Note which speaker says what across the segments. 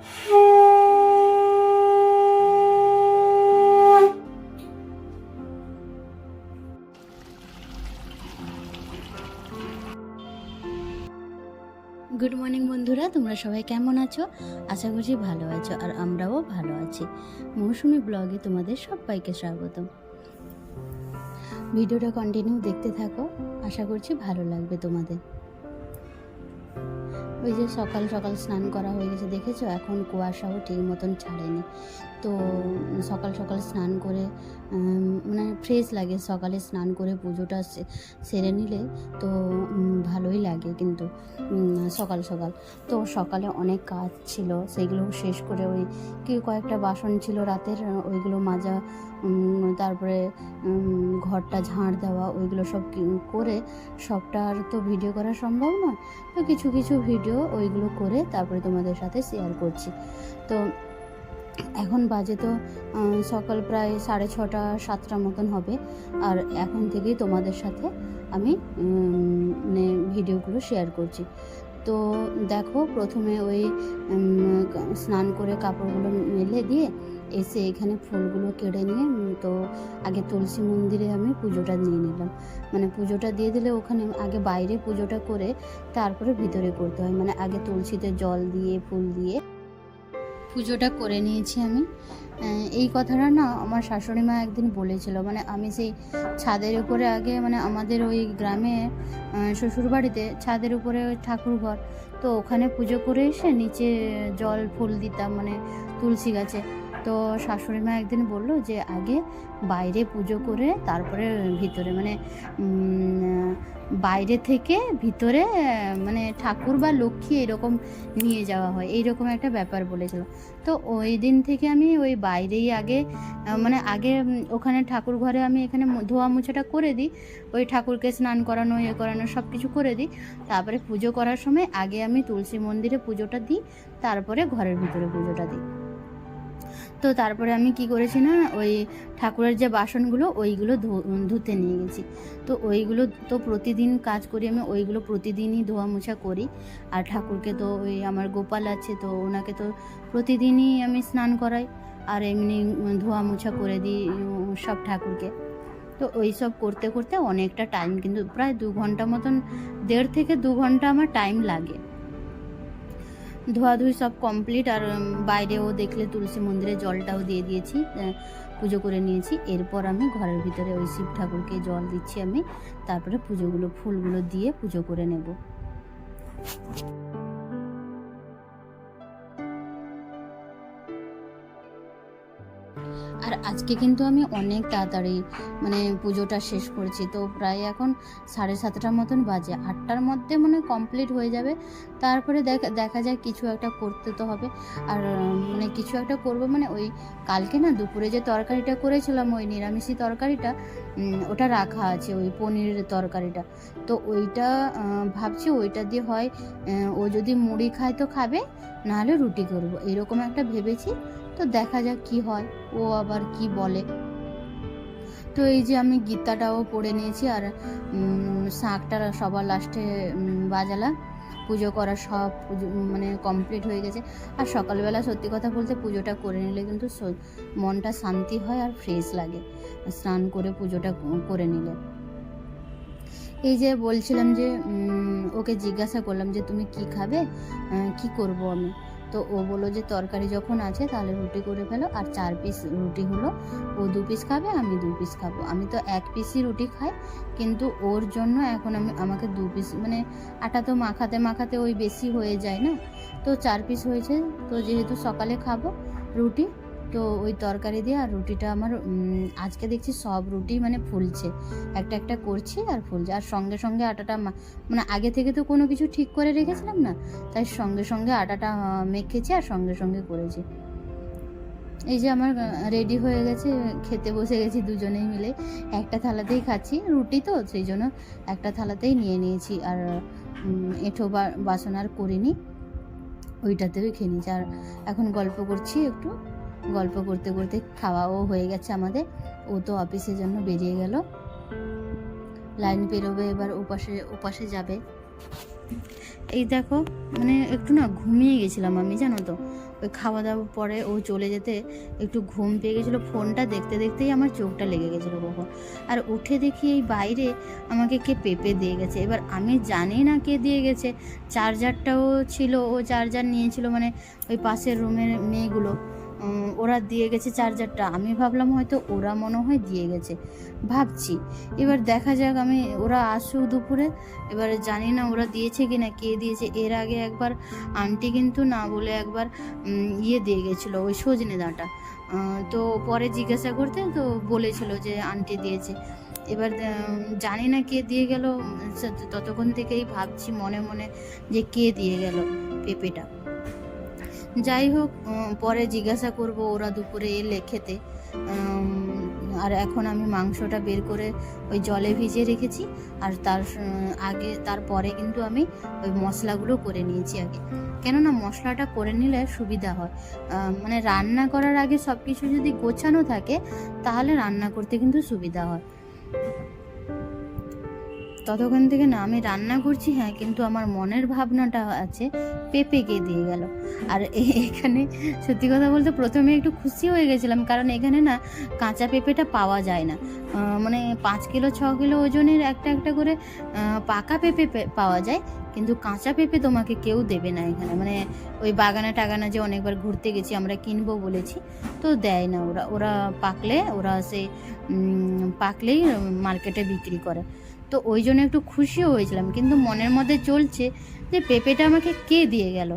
Speaker 1: Good morning বন্ধুরা, তোমরা সবাই কেমন আছো? আশা করছি ভালো আছো, আর আমরাও ভালো আছি। মৌসুমি ব্লগে তোমাদের সবাইকে স্বাগতম। ভিডিওটা কন্টিনিউ দেখতে থাকো, আশা করছি ভালো লাগবে তোমাদের। ওই যে সকাল সকাল স্নান করা হয়ে গেছে, দেখেছো? এখন কুয়াশাও ঠিক মতন ছাড়েনি, তো সকাল সকাল স্নান করে মানে ফ্রেশ লাগে। সকালে স্নান করে পুজোটা সেরে নিলে তো ভালোই লাগে। কিন্তু সকাল সকাল তো সকালে অনেক কাজ ছিল, সেগুলো শেষ করে ওই কয়েকটা বাসন ছিল রাতের, ওইগুলো মাজা, তারপরে ঘরটা ঝাড় দেওয়া, ওইগুলো সব করে সবটা আর তো ভিডিও করা সম্ভব নয়, তো কিছু কিছু ভিডিও ওইগুলো করে তারপরে তোমাদের সাথে শেয়ার করছি। তো এখন বাজে তো সকাল প্রায় 6:30 7টা মতন হবে, আর এখন থেকেই তোমাদের সাথে আমি মানে ভিডিওগুলো শেয়ার করছি। তো দেখো, প্রথমে ওই স্নান করে কাপড়গুলো মেলে দিয়ে এসে এখানে ফুলগুলো কেটে নিয়ে তো আগে তুলসী মন্দিরে আমি পুজোটা নিয়ে নিলাম। মানে পুজোটা দিয়ে দিলে ওখানে আগে বাইরে পুজোটা করে তারপরে ভিতরে করতে হয়, মানে আগে তুলসীতে জল দিয়ে ফুল দিয়ে পুজোটা করে নিয়েছি আমি। এই কথাটা না আমার শাশুড়ি মা একদিন বলেছিল, মানে আমি সেই ছাদের উপরে আগে, মানে আমাদের ওই গ্রামে শ্বশুরবাড়িতে ছাদের উপরে ওই ঠাকুর ঘর, তো ওখানে পুজো করে এসে নিচে জল ফুল দিতাম, মানে তুলসী গাছে। তো শাশুড়ি মা একদিন বললো যে আগে বাইরে পুজো করে তারপরে ভিতরে, মানে বাইরে থেকে ভিতরে মানে ঠাকুর বা লক্ষ্মী এরকম নিয়ে যাওয়া হয়, এইরকম একটা ব্যাপার বলেছিল। তো ওই দিন থেকে আমি ওই বাইরেই আগে, মানে আগে ওখানে ঠাকুর ঘরে আমি এখানে ধোয়া মোছাটা করে দিই, ওই ঠাকুরকে স্নান করানো করানো সব কিছু করে দিই। তারপরে পুজো করার সময় আগে আমি তুলসী মন্দিরে পুজোটা দিই, তারপরে ঘরের ভিতরে পুজোটা দিই। তো তারপরে আমি কি করেছি না, ওই ঠাকুরের যে বাসনগুলো ওইগুলো ধুতে নিয়ে গেছি। তো ওইগুলো তো প্রতিদিন কাজ করি আমি, ওইগুলো প্রতিদিনই ধোয়া মোছা করি। আর ঠাকুরকে তো ওই আমার গোপাল আছে, তো ওনাকে তো প্রতিদিনই আমি স্নান করাই, আর এমনি ধোয়া মোছা করে দিই সব ঠাকুরকে। তো ওই সব করতে করতে অনেকটা টাইম, কিন্তু প্রায় 2 ঘন্টা মতন, 1.5 থেকে 2 ঘন্টা আমার টাইম লাগে। ধোয়াধুয়ি সব কমপ্লিট, আর বাইরেও দেখলে তুলসী মন্দিরে জলটাও দিয়ে দিয়েছি, পুজো করে নিয়েছি। এরপর আমি ঘরের ভিতরে ওই শিব ঠাকুরকে জল দিচ্ছি আমি, তারপরে ফুলগুলো দিয়ে পুজো করে নেব। আর আজকে কিন্তু আমি অনেক তাড়াতাড়ি মানে পুজোটা শেষ করেছি, তো প্রায় এখন 7:30 মতন বাজে, 8টার মধ্যে মানে কমপ্লিট হয়ে যাবে। তারপরে দেখা যায় কিছু একটা করতে তো হবে, আর মানে কিছু একটা করব, মানে ওই কালকে না দুপুরে যে তরকারিটা করেছিলাম, ওই নিরামিষি তরকারিটা, ওটা রাখা আছে, ওই পনিরের তরকারিটা। তো ওইটা ভাবছি ওইটা দিয়ে হয় ও যদি মুড়ি খায় তো খাবে, নাহলে রুটি করব, এরকম একটা ভেবেছি। তো দেখা যাক কি হয়, ও আবার কি বলে। তো এই যে আমি গীতাটাও পড়ে নিয়েছি, আর শাঁখটা সবার লাস্টে বাজালাম। পুজো করা সব মানে কমপ্লিট হয়ে গেছে। আর সকালবেলা সত্যি কথা বলতে পুজোটা করে নিলে কিন্তু মনটা শান্তি হয় আর ফ্রেশ লাগে, স্নান করে পুজোটা করে নিলে। এই যে বলছিলাম যে ওকে জিজ্ঞাসা করলাম যে তুমি কি খাবে, কি করব আমি। তো ও বললো যে তরকারি যখন আছে তাহলে রুটি করে ফেলো, আর 4 পিস রুটি হলো, ও 2 পিস খাবে, আমি 2 পিস খাবো। আমি তো 1 পিসই রুটি খাই, কিন্তু ওর জন্য এখন আমাকে 2 পিস, মানে আটা তো মাখাতে মাখাতে ওই বেশি হয়ে যায় না, তো 4 পিস হয়েছে। তো যেহেতু সকালে খাবো রুটি, তো ওই তরকারি দিয়ে আর রুটিটা আমার আজকে দেখছি সব রুটি মানে ফুলছে, একটা একটা করছি আর ফুলছে। আর সঙ্গে সঙ্গে আটাটা মানে আগে থেকে তো কোনো কিছু ঠিক করে রেখেছিলাম না, তাই সঙ্গে সঙ্গে আটাটা মেখেছি আর সঙ্গে সঙ্গে করেছি। এই যে আমার রেডি হয়ে গেছে, খেতে বসে গেছি দুজনেই মিলে, একটা থালাতেই খাচ্ছি, রুটি তো সেই জন্য একটা থালাতেই নিয়ে নিয়েছি। আর এঁঠো বাসন আর করিনি, ওইটাতেই খেয়ে নিয়েছি। আর এখন গল্প করছি একটু, গল্প করতে করতে খাওয়াও হয়ে গেছে আমাদের। ও তো অফিসের জন্য বেরিয়ে গেল, লাইন পেরোবে, এবার ওপাশে যাবে। এই দেখো, মানে একটু না ঘুমিয়ে গেছিলাম আমি, জানো তো। ওই খাওয়া দাওয়ার পরে ও চলে যেতে একটু ঘুম পেয়ে গেছিলো, ফোনটা দেখতে দেখতেই আমার চোখটা লেগে গেছিলো কখন। আর উঠে দেখি এই বাইরে আমাকে কে পেঁপে দিয়ে গেছে। এবার আমি জানি না কে দিয়ে গেছে, চার্জারটাও ছিল, ও চার্জার নিয়েছিল, মানে ওই পাশের রুমের মেয়েগুলো ওরা দিয়ে গেছে চার্জারটা। আমি ভাবলাম হয়তো ওরা মনে হয় দিয়ে গেছে, ভাবছি। এবার দেখা যাক, আমি ওরা আসুক দুপুরে, এবার জানি না ওরা দিয়েছে কি না, কে দিয়েছে। এর আগে একবার আন্টি কিন্তু না বলে একবার ইয়ে দিয়ে গেছিলো, ওই সজনে ডাঁটা। তো পরে জিজ্ঞাসা করতে তো বলেছিল যে আন্টি দিয়েছে। এবার জানি না কে দিয়ে গেল, ততক্ষণ থেকেই ভাবছি মনে মনে যে কে দিয়ে গেল পেঁপেটা। যাই হোক, পরে জিজ্ঞাসা করব ওরা দুপুরে এলে খেতে। আর এখন আমি মাংসটা বের করে ওই জলে ভিজিয়ে রেখেছি, আর তারপরে কিন্তু আমি ওই মশলাগুলো করে নিয়েছি আগে। কেননা মশলাটা করে নিলে সুবিধা হয়, মানে রান্না করার আগে সব কিছু যদি গোছানো থাকে তাহলে রান্না করতে কিন্তু সুবিধা হয়। ততক্ষণ থেকে না আমি রান্না করছি, হ্যাঁ, কিন্তু আমার মনের ভাবনাটা আছে পেঁপে কে দিয়ে গেল। আর এখানে সত্যি কথা বলতে প্রথমে একটু খুশি হয়ে গেছিলাম, কারণ এখানে না কাঁচা পেঁপেটা পাওয়া যায় না। মানে 5 কিলো 6 কিলো ওজনের একটা একটা করে পাকা পেঁপে পাওয়া যায়, কিন্তু কাঁচা পেঁপে তোমাকে কেউ দেবে না এখানে। মানে ওই বাগানে টাগানে যে অনেকবার ঘুরতে গেছি আমরা, কিনবো বলেছি, তো দেয় না ওরা পাকলেই মার্কেটে বিক্রি করে। তো ওই জন্য একটু খুশিও হয়েছিলাম, কিন্তু মনের মধ্যে চলছে যে পেঁপেটা আমাকে কে দিয়ে গেল,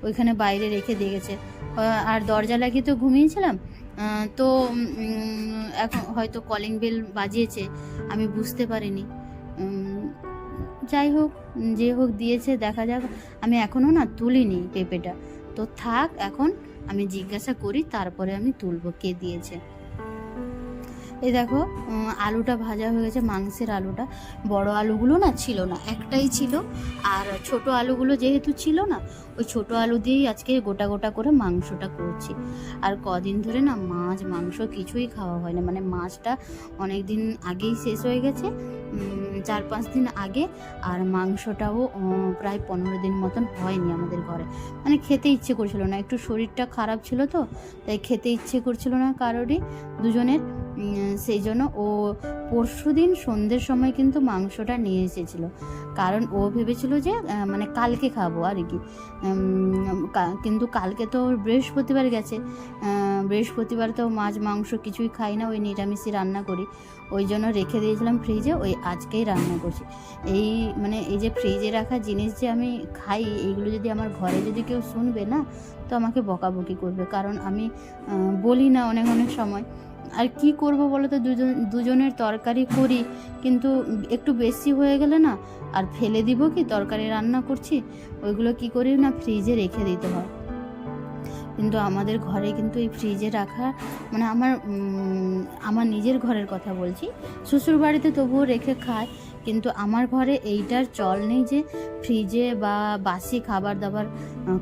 Speaker 1: ওইখানে বাইরে রেখে দিয়ে গেছে। আর দরজা লাগিয়ে তো ঘুমিয়েছিলাম, তো এখন হয়তো কলিং বেল বাজিয়েছে, আমি বুঝতে পারিনি। যাই হোক, যে হোক দিয়েছে, দেখা যাক। আমি এখনও না তুলিনি পেঁপেটা, তো থাক, এখন আমি জিজ্ঞাসা করি তারপরে আমি তুলবো কে দিয়েছে। এই দেখো, আলুটা ভাজা হয়ে গেছে, মাংসের আলুটা। বড় আলুগুলো না ছিল না, একটাই ছিল। আর ছোট আলুগুলো যেহেতু ছিল না, ওই ছোট আলু দিয়েই আজকে গোটা গোটা করে মাংসটা করছি। আর কদিন ধরে না মাছ মাংস কিছুই খাওয়া হয় না, মানে মাছটা অনেক দিন আগেই শেষ হয়ে গেছে, 4-5 দিন আগে। আর মাংসটাও প্রায় 15 দিন মতন হয়নি আমাদের ঘরে, মানে খেতে ইচ্ছে করছিল না, একটু শরীরটা খারাপ ছিল তো, তাই খেতে ইচ্ছে করছিল না কারোরই, দুজনের। সেই জন্য ও পরশুদিন সন্ধ্যের সময় কিন্তু মাংসটা নিয়ে এসেছিল, কারণ ও ভেবেছিল যে মানে কালকে খাবো আর কি। কিন্তু কালকে তো বৃহস্পতিবার গেছে, বৃহস্পতিবার তো মাছ মাংস কিছুই খাই না, ওই নিরামিষই রান্না করি, ওই জন্য রেখে দিয়েছিলাম ফ্রিজে, ওই আজকেই রান্না করছি। এই যে ফ্রিজে রাখা জিনিস যে আমি খাই, এইগুলো যদি আমার ঘরে যদি কেউ শুনবে না, তো আমাকে বকাবকি করবে, কারণ আমি বলি না অনেক অনেক সময়। আর কি করব বলো তো, দুজনের তরকারি করি, কিন্তু একটু বেশি হয়ে গেলে না আর ফেলে দিব কি, তরকারি রান্না করছি, ওইগুলো কি করি না ফ্রিজে রেখে দিতে হয়। কিন্তু আমাদের ঘরে কিন্তু এই ফ্রিজে রাখা, মানে আমার নিজের ঘরের কথা বলছি, শ্বশুর বাড়িতে তবুও রেখে খায়, কিন্তু আমার ঘরে এইটার চল নেই যে ফ্রিজে বা বাসি খাবার দাবার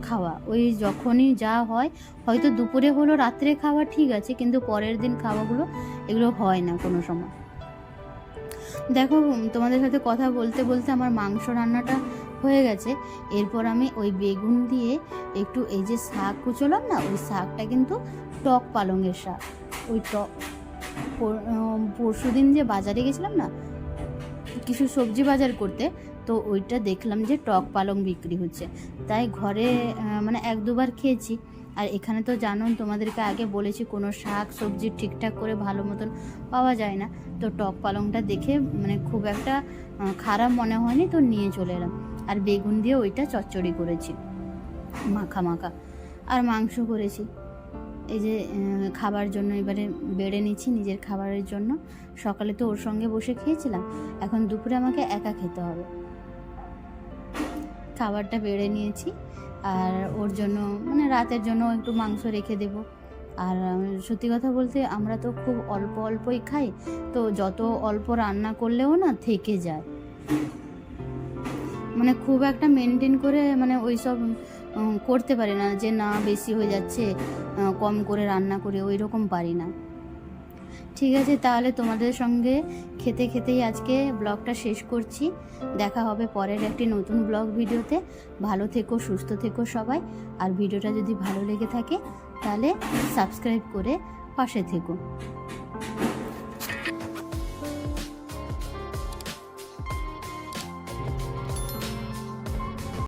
Speaker 1: খাওয়া। ওই যখনই যা হয়, হয়তো দুপুরে হলো, রাত্রে খাওয়া ঠিক আছে, কিন্তু পরের দিন খাওয়াগুলো এগুলো হয় না কোনো সময়। দেখো, তোমাদের সাথে কথা বলতে বলতে আমার মাংস রান্নাটা হয়ে গেছে। এরপর আমি ওই বেগুন দিয়ে একটু এই যে শাক কুচলাম না, ওই শাকটা কিন্তু টক পালংয়ের শাক। ওই পরশুদিন যে বাজারে গেছিলাম না কিছু সবজি বাজার করতে, তো ওইটা দেখলাম যে টক পালং বিক্রি হচ্ছে, তাই ঘরে মানে 1-2 বার খেয়েছি। আর এখানে তো জানো, তোমাদেরকে আগে বলেছি, কোনো শাক সবজি ঠিকঠাক করে ভালো মতন পাওয়া যায় না, তো টক পালংটা দেখে মানে খুব একটা খারাপ মনে হয়নি, তো নিয়ে চলে এলাম। আর বেগুন দিয়ে ওইটা চচ্চড়ি করেছি মাখা মাখা, আর মাংস করেছি। এই যে খাবার জন্য এবারে বেড়ে নিচ্ছি নিজের খাবারের জন্য। সকালে তো ওর সঙ্গে বসে খেয়েছিলাম, এখন দুপুরে আমাকে একা খেতে হবে। খাবারটা বেড়ে নিয়েছি, আর ওর জন্য মানে রাতের জন্য একটু মাংস রেখে দেব। আর সত্যি কথা বলতে আমরা তো খুব অল্প অল্পই খাই, তো যত অল্প রান্না করলেও না থেকে যায়, মানে খুব একটা মেনটেন করে মানে ওই সব করতে পারি না, যে না বেশি হয়ে যাচ্ছে কম করে রান্না করে, ওই রকম পারি না। ঠিক আছে, তাহলে তোমাদের সঙ্গে খেতে খেতেই আজকে ব্লগটা শেষ করছি। দেখা হবে পরের একটি নতুন ব্লগ ভিডিওতে। ভালো থেকো, সুস্থ থেকো সবাই। আর ভিডিওটা যদি ভালো লেগে থাকে তাহলে সাবস্ক্রাইব করে পাশে থেকো।